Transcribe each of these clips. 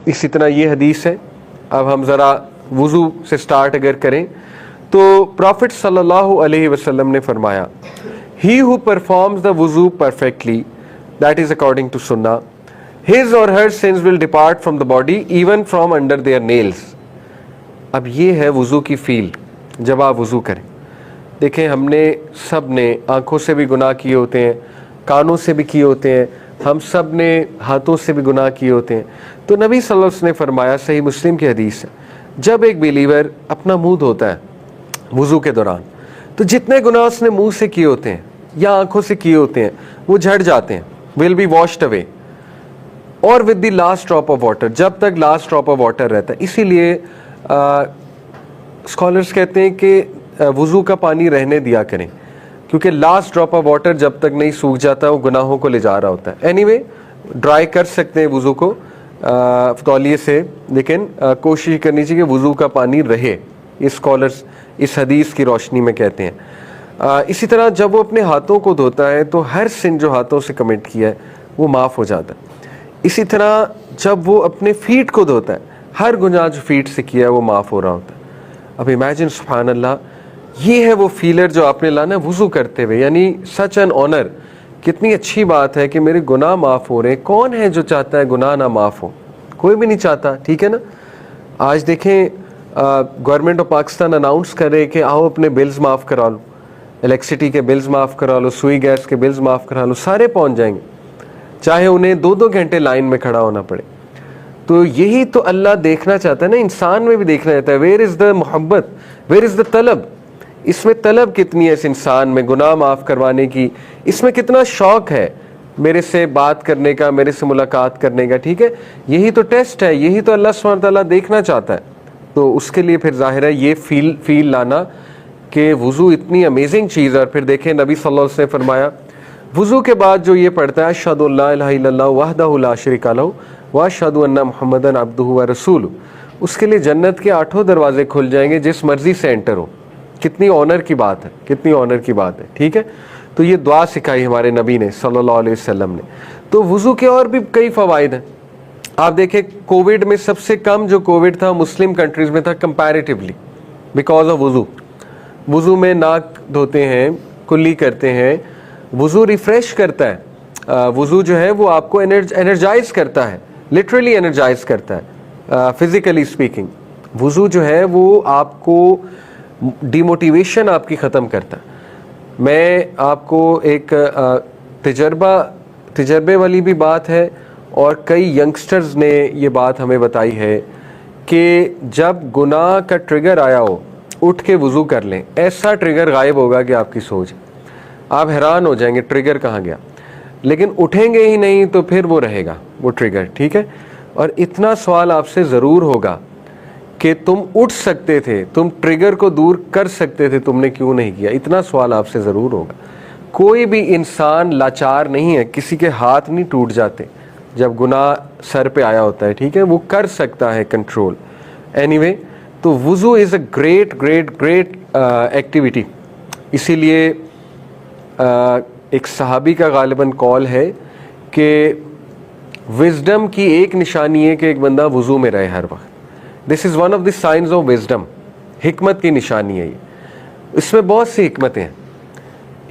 इसी तरह ये हदीस है। अब हम ज़रा वुज़ू से स्टार्ट अगर करें तो प्रॉफिट सल्लल्लाहु अलैहि वसल्लम ने फरमाया, ही हु परफॉर्म्स द वुज़ू perfectly, that is according to सुन्ना, his or her sins will depart from the body even from under their nails. अब ये है वुज़ू की फील जब आप वुज़ू करें। देखें, हमने सब ने आँखों से भी गुनाह किए होते हैं, कानों से भी किए होते हैं, हम सब ने हाथों से भी गुनाह किए होते हैं। तो नबी सल्लल्लाहु अलैहि वसल्लम ने फरमाया, सही मुस्लिम की हदीस है, जब एक बिलीवर अपना मुंह धोता है वुज़ू के दौरान, तो जितने गुनाह उसने मुंह से किए होते हैं या आंखों से किए होते हैं वो झड़ जाते हैं, विल बी वॉश्ड अवे, और with the last drop of water, जब तक लास्ट ड्रॉप ऑफ वाटर रहता है। इसीलिए स्कॉलर्स कहते हैं कि वुज़ू का पानी रहने दिया करें, क्योंकि लास्ट ड्रॉप ऑफ वाटर जब तक नहीं सूख जाता वो गुनाहों को ले जा रहा होता है। एनीवे, ड्राई कर सकते हैं वुज़ू को तौलिए से, लेकिन कोशिश करनी चाहिए कि वुज़ू का पानी रहे। ये स्कॉलर्स इस हदीस की रोशनी में कहते हैं। इसी तरह जब वो अपने हाथों को धोता है तो हर सिन जो हाथों से कमिट किया है वो माफ़ हो जाता है। इसी तरह जब वो अपने फीट को धोता है, हर गुनाह जो फीट से किया है वो माफ़ हो रहा होता है। अब इमेजिन, सुभान अल्लाह, ये है वो फीलर जो आपने लाना है वुज़ू करते हुए, यानी सच एन ऑनर। कितनी अच्छी बात है कि मेरे गुनाह माफ़ हो रहे हैं। कौन है जो चाहता है गुनाह ना माफ़ हो? कोई भी नहीं चाहता, ठीक है ना। आज देखें, गवर्नमेंट ऑफ पाकिस्तान अनाउंस करे कि आओ अपने बिल्स माफ़ करा लो, इलेक्ट्रिसिटी के बिल्स माफ़ करा लो, सुई गैस के बिल्स माफ़ करा लो, सारे पहुंच जाएंगे, चाहे उन्हें 2-2 घंटे लाइन में खड़ा होना पड़े। तो यही तो अल्लाह देखना चाहता है ना, इंसान में भी देखना चाहता है। वेयर इज़ द मोहब्बत, वेयर इज़ द तलब। इसमें तलब कितनी है इस इंसान में गुनाह माफ़ करवाने की, इसमें कितना शौक़ है मेरे से बात करने का, मेरे से मुलाकात करने का, ठीक है। यही तो टेस्ट है, यही तो अल्लाह सुब्हानहू व तआला देखना चाहता है। तो उसके लिए फिर जाहिर है ये फील लाना कि वुज़ू इतनी अमेजिंग चीज़ है। और फिर देखें, नबी सल्लल्लाहु अलैहि वसल्लम ने फरमाया, वुज़ू के बाद जो ये पढ़ता है, अशहदु अल्ला इलाहा इल्लल्लाह वहदहु ला शरीका लहू व अशहदु अन्ना मुहम्मदन अब्दुहु व रसूलुहु, उसके लिए जन्नत के 8 दरवाजे खुल जाएंगे, जिस मर्जी से एंटर हो। कितनी ऑनर की बात है, कितनी ऑनर की बात है, ठीक है। तो ये दुआ सिखाई हमारे नबी ने सल्लल्लाहु अलैहि वसल्लम ने। तो वुज़ू के और भी कई फ़वाइद हैं। आप देखें, कोविड में सबसे कम जो कोविड था मुस्लिम कंट्रीज़ में था कंपैरेटिवली, बिकॉज ऑफ वुज़ू। वुज़ू में नाक धोते हैं, कुल्ली करते हैं, वुज़ू रिफ़्रेश करता है। वुज़ू जो है वो आपको एनर्जाइज करता है, लिटरली एनर्जाइज करता है, फिज़िकली स्पीकिंग। वुज़ू जो है वो आपको डिमोटिवेशन आपकी ख़त्म करता है। मैं आपको एक तजर्बे वाली भी बात है, और कई यंगस्टर्स ने ये बात हमें बताई है कि जब गुनाह का ट्रिगर आया हो, उठ के वुज़ू कर लें, ऐसा ट्रिगर गायब होगा कि आपकी सोच, आप हैरान हो जाएंगे ट्रिगर कहाँ गया। लेकिन उठेंगे ही नहीं तो फिर वो रहेगा वो ट्रिगर, ठीक है। और इतना सवाल आपसे ज़रूर होगा कि तुम उठ सकते थे, तुम ट्रिगर को दूर कर सकते थे, तुमने क्यों नहीं किया? इतना सवाल आपसे ज़रूर होगा। कोई भी इंसान लाचार नहीं है, किसी के हाथ नहीं टूट जाते जब गुनाह सर पे आया होता है, ठीक है। वो कर सकता है कंट्रोल। एनीवे, तो वुज़ू is a great great great activity. इसीलिए एक सहाबी का गालिबन कॉल है कि विज़डम की एक निशानी है कि एक बंदा वुज़ू में रहे हर वक्त। This is one of the science of wisdom, हिकमत की निशानी है ये। इसमें बहुत सी हिकमतें हैं।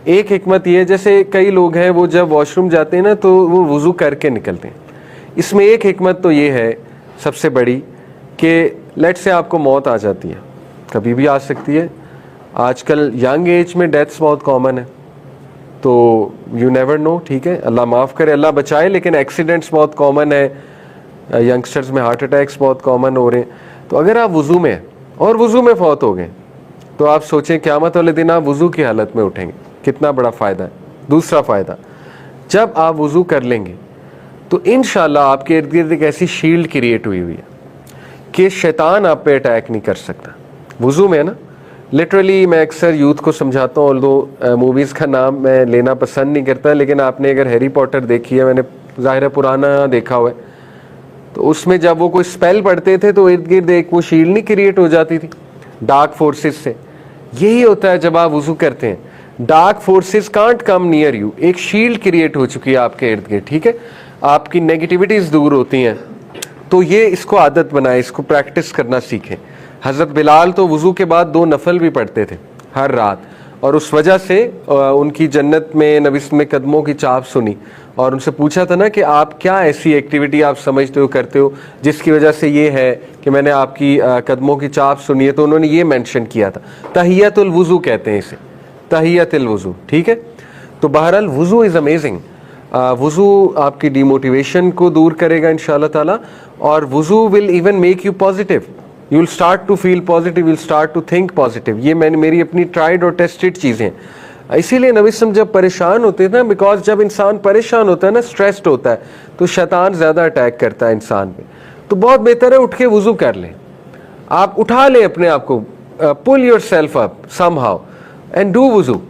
एक हिकमत ये है, जैसे कई लोग हैं वो जब वॉशरूम जाते हैं ना तो वो वुज़ू करके निकलते हैं। इसमें एक हिकमत तो ये है सबसे बड़ी कि लेट से आपको मौत आ जाती है, कभी भी आ सकती है। आजकल यंग एज में डेथ्स बहुत कॉमन है, तो यू नेवर नो, ठीक है। अल्लाह माफ़ करे, अल्लाह बचाए, लेकिन एक्सीडेंट्स बहुत कॉमन है, यंगस्टर्स में हार्ट अटैक्स बहुत कॉमन हो रहे हैं। तो अगर आप वुज़ू में और वुज़ू में फौत हो गए तो आप सोचें क़यामत वाले दिन आप वुज़ू की हालत में उठेंगे, कितना बड़ा फ़ायदा है। दूसरा फ़ायदा, जब आप वुज़ू कर लेंगे तो इंशाअल्लाह आपके इर्द गिर्द एक ऐसी शील्ड क्रिएट हुई है कि शैतान आप पे अटैक नहीं कर सकता। वुज़ू में है ना, लिटरली मैं अक्सर यूथ को समझाता हूँ, ऑल्दो मूवीज़ का नाम मैं लेना पसंद नहीं करता, लेकिन आपने अगर हैरी पॉटर देखी है, मैंने ज़ाहिर है पुराना देखा हुआ है, तो उसमें जब वो कोई स्पेल पढ़ते थे तो इर्द गिर्द एक वो शील्ड नहीं क्रिएट हो जाती थी डार्क फोर्सेस से। यही होता है जब आप वुज़ू करते हैं, dark forces can't come near you, एक शील्ड क्रिएट हो चुकी है आपके इर्द गिर्द, ठीक है। आपकी नेगेटिविटीज़ दूर होती हैं, तो ये इसको आदत बनाए, इसको प्रैक्टिस करना सीखें। हज़रत बिलाल तो वज़ू के बाद 2 नफल भी पढ़ते थे हर रात, और उस वजह से उनकी जन्नत में नबी में कदमों की चाप सुनी। और उनसे पूछा था ना कि आप क्या ऐसी एक्टिविटी आप समझते हो, करते हो, जिसकी वजह से ये है कि मैंने आपकी कदमों की चाप सुनी है, तो उन्होंने ये मेंशन किया था। तहियतुल वज़ू कहते हैं इसे, तहियतुल वज़ू, ठीक है। तो बहरहाल वज़ू इज़ अमेजिंग। वज़ू आपकी डिमोटिवेशन को दूर करेगा इंशाअल्लाह ताला, और वज़ू will even make you positive. You will start to feel positive, will start to think positive. ये मैंने मेरी अपनी ट्राइड और टेस्टेड चीज़ें। इसीलिए नबी सल्लल्लाहु अलैहि वसल्लम जब परेशान होते थे ना, बिकॉज जब इंसान परेशान होता है ना, स्ट्रेस्ड होता है, तो शैतान ज़्यादा अटैक करता है इंसान पे। तो बहुत बेहतर है उठ के वज़ू कर लें, आप उठा लें अपने आप को, pull yourself up somehow and do वज़ू।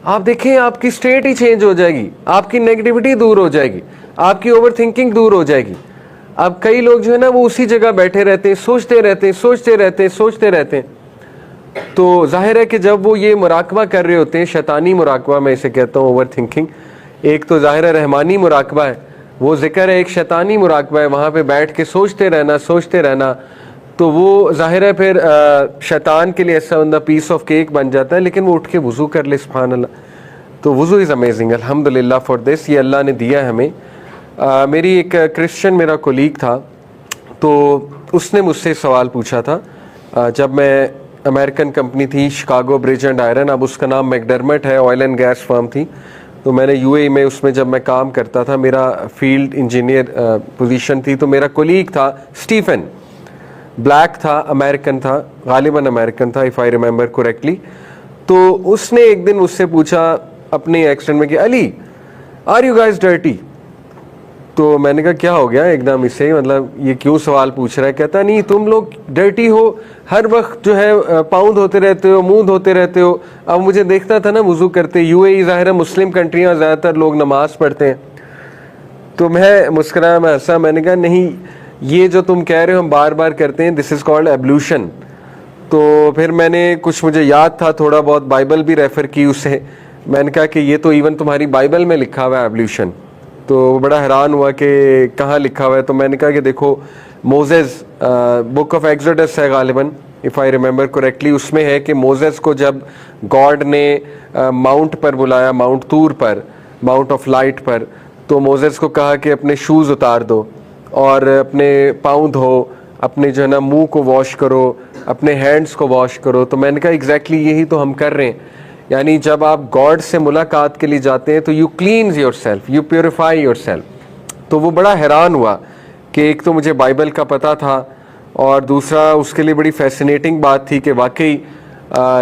आप देखें आपकी स्टेट ही चेंज हो जाएगी, आपकी नेगेटिविटी दूर हो जाएगी, आपकी ओवर थिंकिंग दूर हो जाएगी। अब कई लोग जो है ना वो उसी जगह बैठे रहते हैं, सोचते रहते हैं, सोचते रहते हैं, सोचते रहते हैं। तो जाहिर है कि जब वो ये मुराकबा कर रहे होते हैं, शैतानी मुराकबा मैं इसे कहता हूँ, ओवर थिंकिंग, एक तो जाहिर है रहमानी मुराकबा है, वो जिक्र है, एक शैतानी मुराकबा है, वहाँ पे बैठ के सोचते रहना, सोचते रहना। तो वो जाहिर है फिर शैतान के लिए ऐसा बंदा पीस ऑफ केक बन जाता है। लेकिन वो उठ के वज़ू कर ले, सुभान अल्लाह। तो वज़ू इज़ अमेजिंग, अल्हम्दुलिल्लाह फॉर दिस, ये अल्लाह ने दिया है हमें। मेरी एक क्रिश्चियन मेरा कोलीग था, तो उसने मुझसे सवाल पूछा था। जब मैं अमेरिकन कंपनी थी शिकागो ब्रिज एंड आयरन, अब उसका नाम मैकडर्मट है, ऑयल एंड गैस फर्म थी। तो मैंने यूएई में उसमें जब मैं काम करता था, मेरा फील्ड इंजीनियर पोजीशन थी। तो मेरा कोलीग था स्टीफन, ब्लैक था, अमेरिकन था, गालिबन अमेरिकन था, इफ़ आई रिमेंबर करेक्टली। तो उसने एक दिन मुझसे पूछा अपने एक्सेंट में कि Ali, are you guys dirty? तो मैंने कहा क्या हो गया एकदम इसे, मतलब ये क्यों सवाल पूछ रहा है? कहता नहीं, तुम लोग डर्टी हो, हर वक्त जो है पाउंड होते रहते हो, मुंह धोते रहते हो। अब मुझे देखता था ना वुजू करते, यूएई ज़ाहिर है मुस्लिम कंट्रियां, ज़्यादातर लोग नमाज पढ़ते हैं। तो मैं मुस्कुराया, मैं हंसा, मैंने कहा नहीं, ये जो तुम कह रहे हो हम बार बार करते हैं, दिस इज़ कॉल्ड एब्ल्यूशन। तो फिर मैंने कुछ मुझे याद था, थोड़ा बहुत बाइबल भी रेफ़र की उसे। मैंने कहा कि ये तो इवन तुम्हारी बाइबल में लिखा हुआ है एब्ल्यूशन। तो बड़ा हैरान हुआ कि कहाँ लिखा हुआ है। तो मैंने कहा कि देखो मोसेस, बुक ऑफ एक्सोडस है गालिबन, इफ़ आई रिमेंबर करेक्टली, उसमें है कि मोसेस को जब गॉड ने माउंट पर बुलाया, माउंट तूर पर, माउंट ऑफ लाइट पर, तो मोसेस को कहा कि अपने शूज़ उतार दो और अपने पाँव धो, अपने जो है ना मुँह को वॉश करो, अपने हैंड्स को वॉश करो। तो मैंने कहा एग्जैक्टली यही तो हम कर रहे हैं। यानी जब आप गॉड से मुलाकात के लिए जाते हैं तो you cleans your self, you purify your self. तो वो बड़ा हैरान हुआ कि एक तो मुझे बाइबल का पता था, और दूसरा उसके लिए बड़ी फैसिनेटिंग बात थी कि वाकई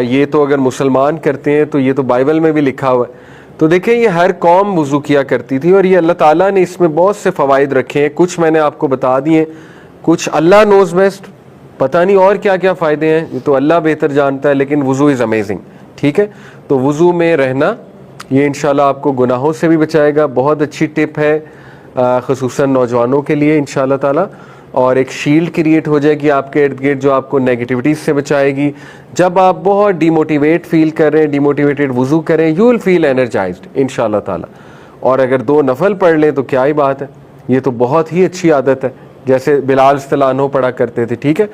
ये तो अगर मुसलमान करते हैं तो ये तो बाइबल में भी लिखा हुआ है। तो देखें ये हर कौम वज़ू किया करती थी, और ये अल्लाह ताला ने इसमें बहुत से फ़वाइद रखे हैं। कुछ मैंने आपको बता दिए, कुछ अल्लाह नोज़ बेस्ट, पता नहीं और क्या क्या फ़ायदे हैं, ये तो अल्लाह बेहतर जानता है। लेकिन वज़ू इज़ अमेजिंग, ठीक है। तो वज़ू में रहना ये इंशाल्लाह आपको गुनाहों से भी बचाएगा। बहुत अच्छी टिप है ख़ुसूसन नौजवानों के लिए इंशाल्लाह ताला, और एक शील्ड क्रिएट हो जाएगी आपके इर्द गिर्द जो आपको नेगेटिविटी से बचाएगी। जब आप बहुत डिमोटिवेट फील कर रहे हैं, डिमोटिवेटेड वज़ू करें, यू विल फील एनर्जाइज्ड इंशाल्लाह ताला। और अगर 2 नफल पढ़ लें तो क्या ही बात है, ये तो बहुत ही अच्छी आदत है, जैसे बिलाल रज़ियल्लाहु अन्हु पढ़ा करते थे, ठीक है।